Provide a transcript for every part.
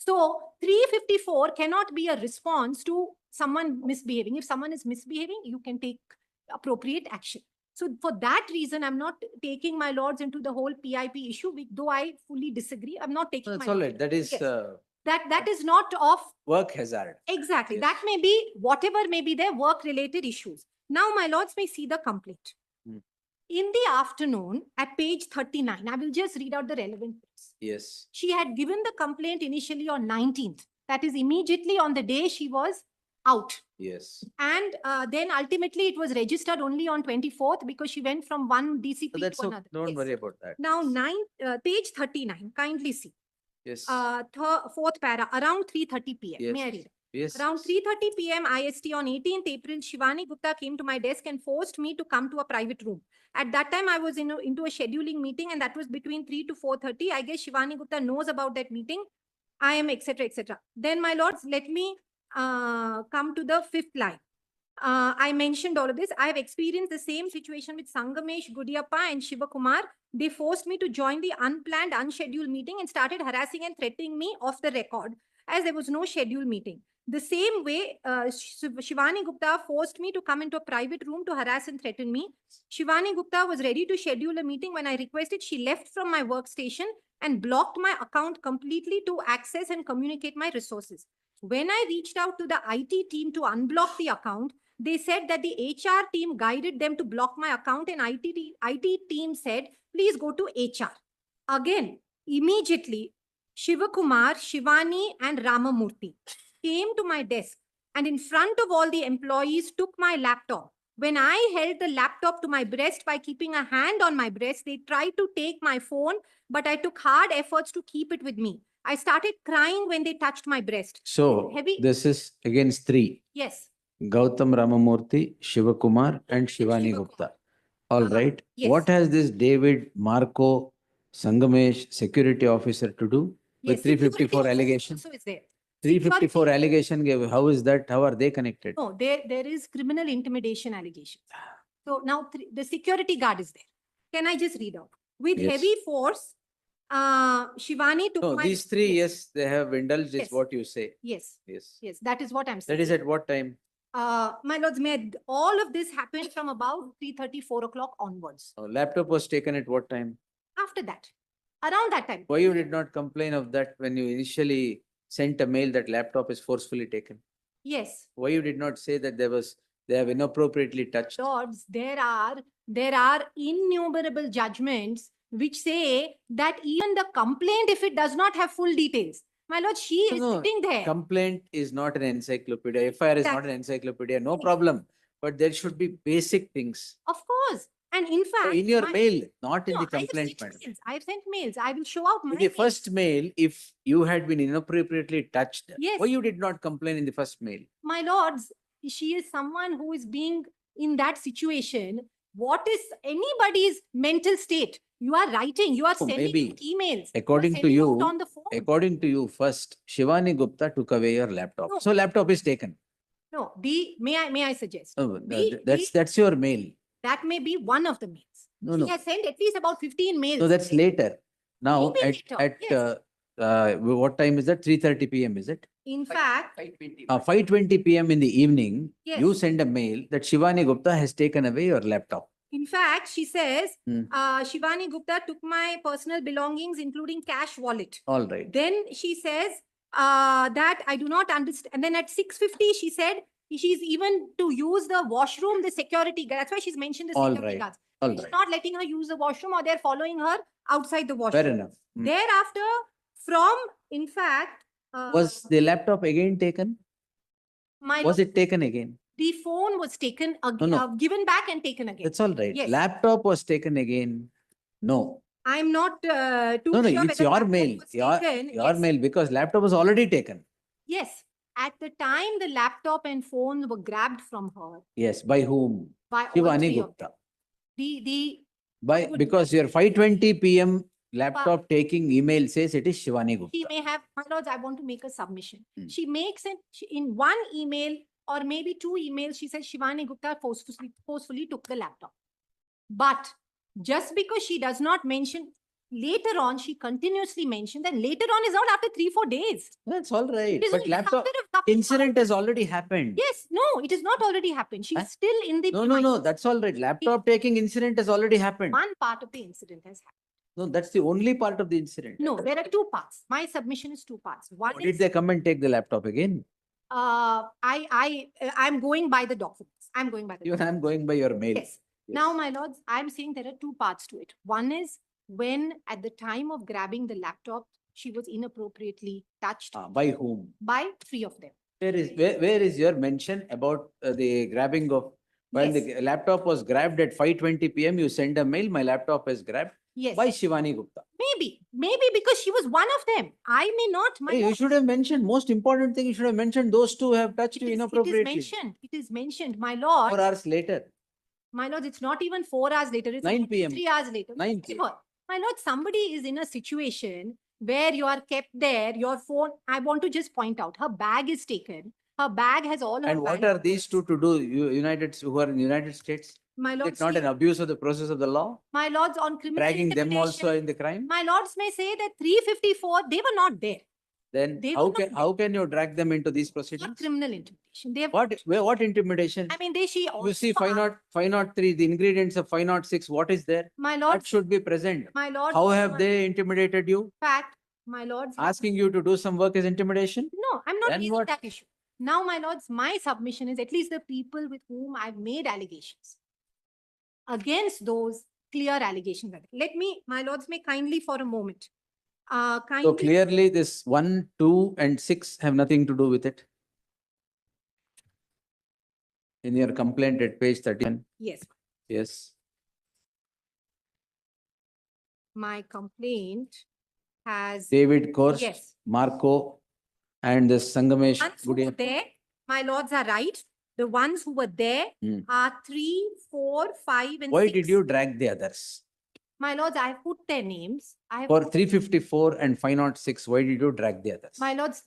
So 354 cannot be a response to someone misbehaving. If someone is misbehaving, you can take appropriate action. So for that reason, I'm not taking, my lords, into the whole PIP issue, though I fully disagree. I'm not taking That's my all lords right. That is yes. That is not of work hazard. exactly. Yes. That may be whatever may be their work-related issues. Now, my lords may see the complaint. In the afternoon, at page 39, I will just read out the relevant bits. Yes. She had given the complaint initially on 19th. That is immediately on the day she was out. Yes. And then ultimately it was registered only on 24th because she went from one DCP So that's to another. Don't worry about that. Now, page 39, kindly see. Yes. Fourth para, around 3:30 p.m. Yes. May I read? Yes. Around 3:30 p.m. IST on 18th April, Shivani Gupta came to my desk and forced me to come to a private room. At that time, I was into a scheduling meeting, and that was between 3 to 4:30. I guess Shivani Gupta knows about that meeting. I am, etc., etc. Then, my lords, let me come to the fifth line. I mentioned all of this. I have experienced the same situation with Sangamesh, Gudiyappa, and Shivakumar. They forced me to join the unplanned, unscheduled meeting and started harassing and threatening me off the record as there was no scheduled meeting. The same way, Shivani Gupta forced me to come into a private room to harass and threaten me. Shivani Gupta was ready to schedule a meeting. When I requested, she left from my workstation and blocked my account completely to access and communicate my resources. When I reached out to the IT team to unblock the account, they said that the HR team guided them to block my account, and IT team said, please go to HR. Again, immediately, Shivakumar, Shivani, and Ramamurthy came to my desk and in front of all the employees took my laptop. When I held the laptop to my breast by keeping a hand on my breast, they tried to take my phone, but I took hard efforts to keep it with me. I started crying when they touched my breast. So, this is against three. Yes. Gautam Ramamurthy, Shivakumar, and Shivani Gupta. All right. Yes. What has this David, Marco, Sangamesh, security officer to do with 354 allegations? So is there. 354 allegation, how is that? How are they connected? No, there is criminal intimidation allegations. So now the security guard is there. Can I just read out? With heavy force, Shivani took my... These three, yes, they have indulged, is what you say. Yes. Yes. Yes, that is what I'm saying. That is at what time? My lords, all of this happened from about 3:30, 4 o'clock onwards. Laptop was taken at what time? After that, around that time. Why you did not complain of that when you initially sent a mail that laptop is forcefully taken? Yes. Why you did not say that they have inappropriately touched? Lords, there are innumerable judgments which say that even the complaint, if it does not have full details, my lord, she is sitting there. Complaint is not an encyclopedia. FIR is not an encyclopedia. No problem. But there should be basic things. Of course. And in fact, in your mail, not in the complaint. I have sent mails. I will show out my in the first mail, if you had been inappropriately touched, why you did not complain in the first mail? My lords, she is someone who is being in that situation. What is anybody's mental state? You are writing, you are sending emails. According to you, first, Shivani Gupta took away your laptop. So laptop is taken. No, may I suggest? That's your mail. That may be one of the mails. She has sent at least about 15 mails. So that's later. Now what time is that? 3:30 p.m. is it? In fact, 5:20 p.m. in the evening, you send a mail that Shivani Gupta has taken away your laptop. In fact, she says, Shivani Gupta took my personal belongings, including cash wallet. All right. Then she says that I do not understand. And then at 6:50, she said she's even to use the washroom, the security guard. That's why she's mentioned the security guards. She's not letting her use the washroom, or they're following her outside the washroom. Fair enough. Thereafter, in fact... was the laptop again taken? Was it taken again? The phone was taken again, given back and taken again. That's all right. Yes. Laptop was taken again. No. I'm not too sure. It's your mail. Your mail, because laptop was already taken. Yes. At the time, the laptop and phone were grabbed from her. Yes. By whom? By Shivani Gupta. Because your 5:20 p.m. laptop taking email says it is Shivani Gupta. She may have, my lords, I want to make a submission. She makes it in one email or maybe two emails. She says Shivani Gupta forcefully took the laptop. But just because she does not mention, Later on, she continuously mentioned that later on is not after 3-4 days. That's all right. It is But only laptop after a couple of incident hours. has already happened. Yes, no, it has not already happened. She's Huh? still in the No, premises. that's all right. Laptop taking incident has already happened. One part of the incident has happened. No, that's the only part of the incident. No, there are two parts. My submission is two parts. One Or did is they come and take the laptop again? I'm going by the documents. I'm going by the Even documents. I'm going by your mail. Yes. Now, my lords, I'm saying there are two parts to it. One is when at the time of grabbing the laptop, she was inappropriately touched By whom? by 3 of them. Where is your mention about the grabbing of, when Yes. the laptop was grabbed at 5:20 PM, you send a mail, my laptop is grabbed Yes. by Shivani Gupta. Maybe because she was one of them. I may not. My Hey, you lord. should have mentioned, most important thing, you should have mentioned those two have touched you It inappropriately. is mentioned, my lord. 4 hours later, My lord, it's not even 4 hours later. It's 9 about PM. 3 hours later. 9 PM. Whatever. My lord, somebody is in a situation where you are kept there, your phone. I want to just point out, her bag is taken. Her bag has all her And what bank are these two records. to do, who are in United States? My Is lord, it not an abuse of the process of the law? my lords, on criminal Dragging them intimidation, also in the crime? my lords may say that 354, they were not there. Then They how were not how can you drag them into these Not proceedings? criminal intimidation. They have, What intimidation? I mean, she You also see asked- 503, the ingredients of 506, what is there? my That lords, should be present. my lords. How have they intimidated you? Fact, my lords. Asking you to do some work is intimidation? No, I'm not Then raising what? that issue. Now, my lords, my submission is at least the people with whom I've made allegations against those clear allegations. Let me, my lords, may kindly for a moment. So Kindly, clearly this 1, 2 and 6 have nothing to do with it. In your complaint at page 31. yes, Yes. my complaint has, David Korst, yes, Marco, and the Sangamesh. ones who were there, my lords are right. The ones who were there Hmm. are 3, 4, 5, and Why 6. did you drag the others? My lords, I have put their names. I have For put- 354 and 506, why did you drag the others? my lords.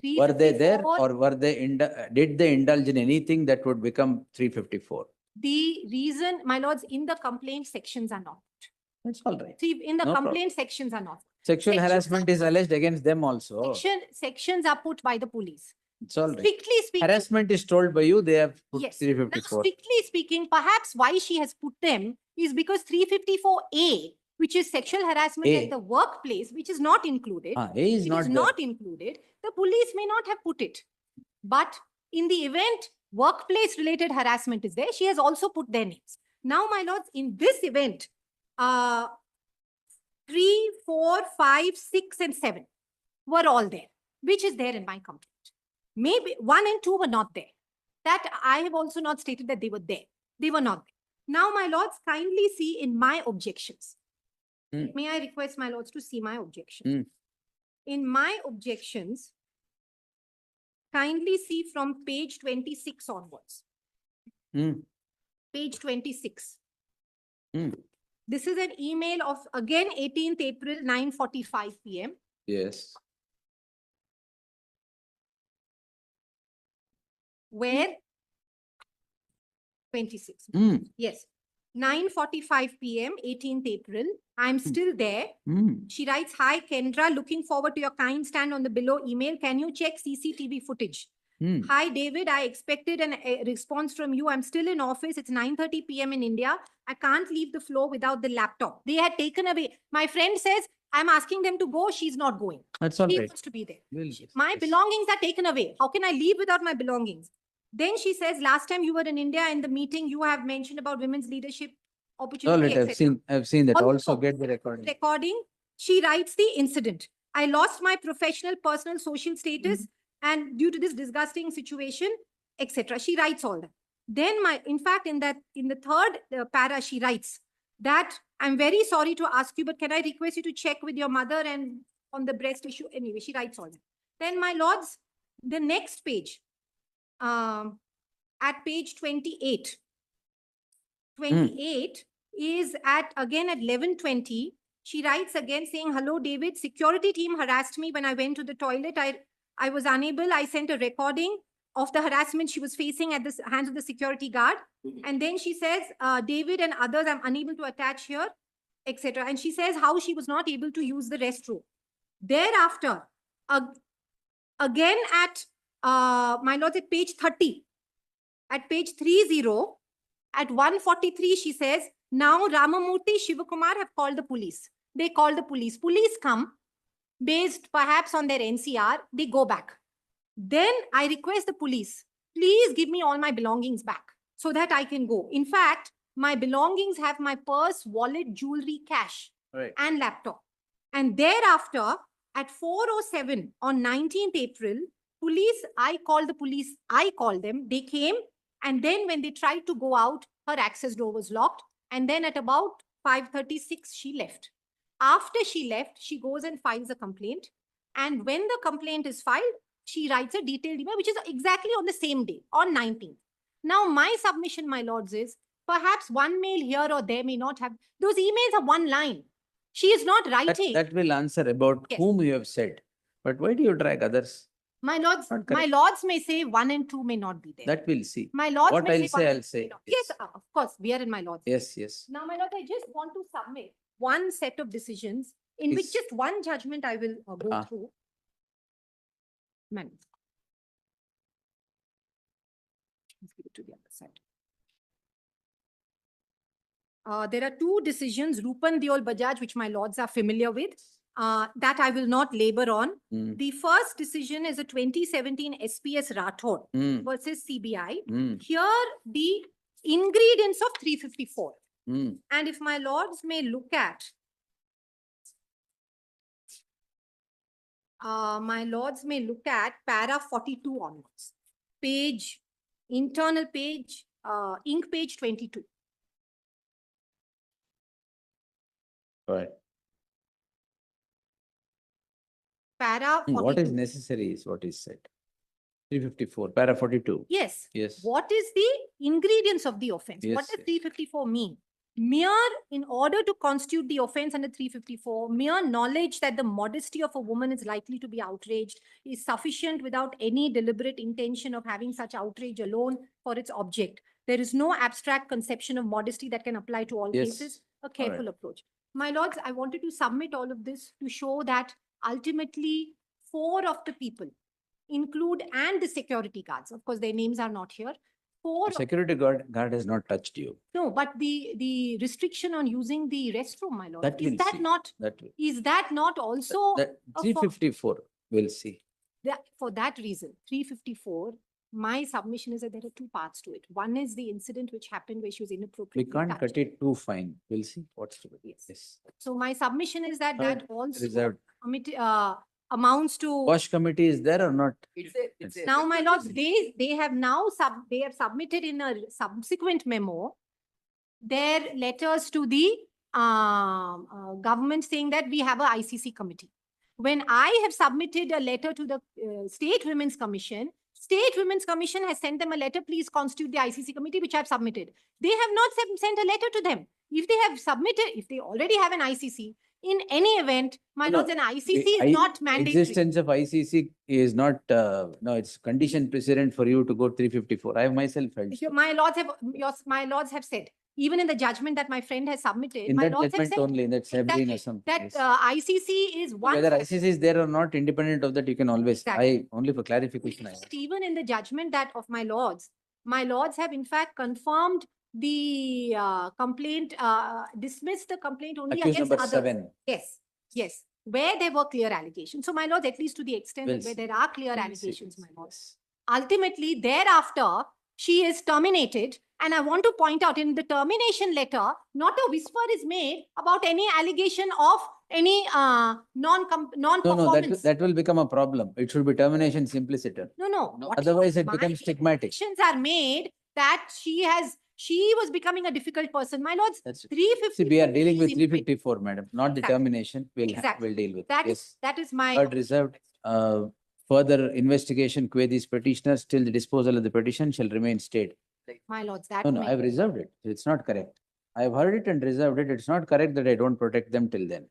Were they there 354, or were they, did they indulge in anything that would become 354? the reason, my lords, in the complaint sections are not. That's all right. See, in the No problem. complaint sections are not. Sexual Sections harassment are is put- alleged against them also. Sections are put by the police. It's all right. Strictly speaking, Harassment is told by you, they have put yes. Now, 354. strictly speaking, perhaps why she has put them is because 354A, which is sexual harassment A. at the workplace, which is not included. A is It not is there. not included. The police may not have put it. But in the event workplace related harassment is there, she has also put their names. Now, my lords, in this event, 3, 4, 5, 6, and 7 were all there, which is there in my complaint. Maybe 1 and 2 were not there. That I have also not stated that they were there. They were not there. Now, my lords, kindly see in my objections. Hmm. May I request my lords to see my objections? Hmm. In my objections, kindly see from page 26 onwards. Hmm. Page 26. Hmm. This is an email of, again, 18th April, 9:45 PM. Yes. Where 26. Hmm. Yes. 9:45 PM, 18th April. I'm still there. Hmm. She writes, "Hi, Kendra, looking forward to your kind stand on the below email. Can you check CCTV footage? Hmm. Hi, David. I expected a response from you. I'm still in office. It's 9:30 PM in India. I can't leave the floor without the laptop. They had taken away. My friend says, I'm asking them to go. She's not going. That's all She right. wants to be there. We'll My discuss. belongings are taken away. How can I leave without my belongings? Then she says, last time you were in India in the meeting, you have mentioned about women's leadership All opportunity, right, etc. I've seen that. Also Also, get the recording. Recording, she writes the incident. I lost my professional, personal, social status, and due to this disgusting situation, etc. She writes all that. Then in fact, in the third para, she writes that I'm very sorry to ask you, but can I request you to check with your mother and on the breast issue? Anyway, she writes all that. Then, my lords, the next page, at page 28. 28 is again at 11:20. She writes again saying, hello, David, security team harassed me when I went to the toilet. I was unable. I sent a recording of the harassment she was facing at the hands of the security guard. And then she says, David and others, I'm unable to attach here, etc. And she says how she was not able to use the restroom. Thereafter, again at, my lords, at page 30, at page 30, at 143, she says, now Ramamurthy, Shivakumar have called the police. They call the police. Police come, based perhaps on their NCR, they go back. Then I request the police, please give me all my belongings back so that I can go. In fact, my belongings have my purse, wallet, jewelry, cash, Right. and laptop. And thereafter, at 4:07 on 19th April, police, I called them, they came, and then when they tried to go out, her access door was locked. And then at about 5:36, she left. After she left, she goes and files a complaint. And when the complaint is filed, she writes a detailed email, which is exactly on the same day, on 19th. Now, my submission, my lords, is perhaps one mail here or there may not have, those emails are one line. She is not writing. That will answer about Yes. whom you have said. But why do you drag others? My lords, Not my correct. lords may say 1 and 2 may not be there. That we'll see. My lords What may I'll say say, 1 I'll and 2 say. may not. Yes, of course, we are in my lords. Yes, yes. Now, my lords, I just want to submit one set of decisions in which Please. just one judgment I will go Ah. through. Man. Let's give it to the other side. There are two decisions, Rupan Diol Bajaj, which my lords are familiar with, that I will not labor on. Mm. The first decision is a 2017 SPS Rathod Mm. versus CBI. Mm. Here, the ingredients of 354. Mm. And if my lords may look at, para 42 onwards, page, internal page, ink page 22. Right. Para 42. What is necessary is what is said. 354, para 42. Yes. Yes. What is the ingredients of the offense? What Yes, does yes. 354 mean? In order to constitute the offense under 354, mere knowledge that the modesty of a woman is likely to be outraged is sufficient without any deliberate intention of having such outrage alone for its object. There is no abstract conception of modesty that can apply to all Yes. cases. A careful approach. My lords, I wanted to submit all of this to show that ultimately 4 of the people include, and the security guards, of course, their names are not here. The security guard has not touched you. No, but the restriction on using the restroom, my lord, That is we'll that see. not, That will. is that not also That a 354, we'll see. for that reason, 354, my submission is that there are 2 parts to it. One is the incident which happened where she was We inappropriately can't touched. cut it too fine. We'll see what's to be. Yes. So my submission is that Third, that also Reserved. amounts to. Wash committee is there or not? It's there. Now, my lords, they have submitted in a subsequent memo their letters to the government saying that we have a ICC committee. When I have submitted a letter to the State Women's Commission has sent them a letter, please constitute the ICC committee, which I've submitted. They have not sent a letter to them. If they have submitted, if they already have an ICC, in any event, my No, lords, an ICC is not mandatory. Existence of ICC is not, no, it's condition precedent for you to go 354. I have myself felt. so. My lords have said, even in the judgment that my friend has submitted, In my that lords have judgment said only, in that Sabrina something. that yes. ICC is one. Whether ICC is there or not, independent of that, you can always, Exactly. only for clarification. I asked. Even in the judgment that of my lords have in fact confirmed the complaint, dismissed the complaint only Accused against number others. 7. Yes, where there were clear allegations. So my lords, at least to the extent We'll that where see. there are clear We'll see, allegations, we'll my see, lords. yes. Ultimately, thereafter, she is terminated. And I want to point out in the termination letter, not a whisper is made about any allegation of any No, non-performance. that will become a problem. It should be termination simpliciter. No. No, What Otherwise, it my becomes stigmatic. allegations are made that she was becoming a difficult person. My lords, That's it. 350. See, we are dealing with 354, madam, not the Exactly. termination. Exactly. We'll deal with. That Yes. is my. Third reserved, further investigation query these petitioners till the disposal of the petition shall remain stayed. My lords, that No, I have reserved it. It's not correct. I have heard it and reserved it. It's not correct that I don't protect them till then.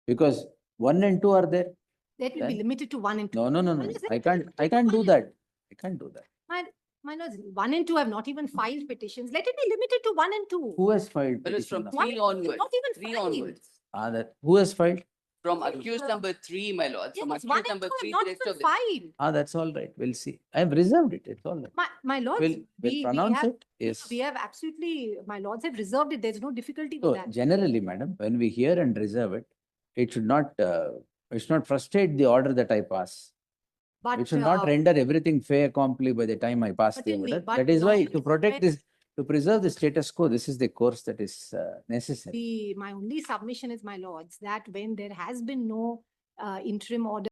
Because 1 and 2 are there. that will be then- limited to 1 and 2. No. Well, is it I can't limited to do 1 that. I can't do that. My lords, 1 and 2 have not even filed petitions. Let it be limited to 1 and 2. Who has filed But it's from petition? One three and two, onwards. not even Three filed. onwards. Who has filed? From accused number 3, my lord. Yeah, From but 1 accused and 2 number have 3, not the rest even of the. filed. That's all right. We'll see. I have reserved it. It's all right. My lords, We'll pronounce have, it. Yes. we have absolutely, my lords have reserved it. There's no difficulty with So that. generally, madam, when we hear and reserve it, it should not frustrate the order that I pass. But It should not render everything fait accompli by the time I pass the certainly, order. but That is why normally to protect when- this, to preserve the status quo, this is the course that is necessary. my only submission is, my lords, that when there has been no interim order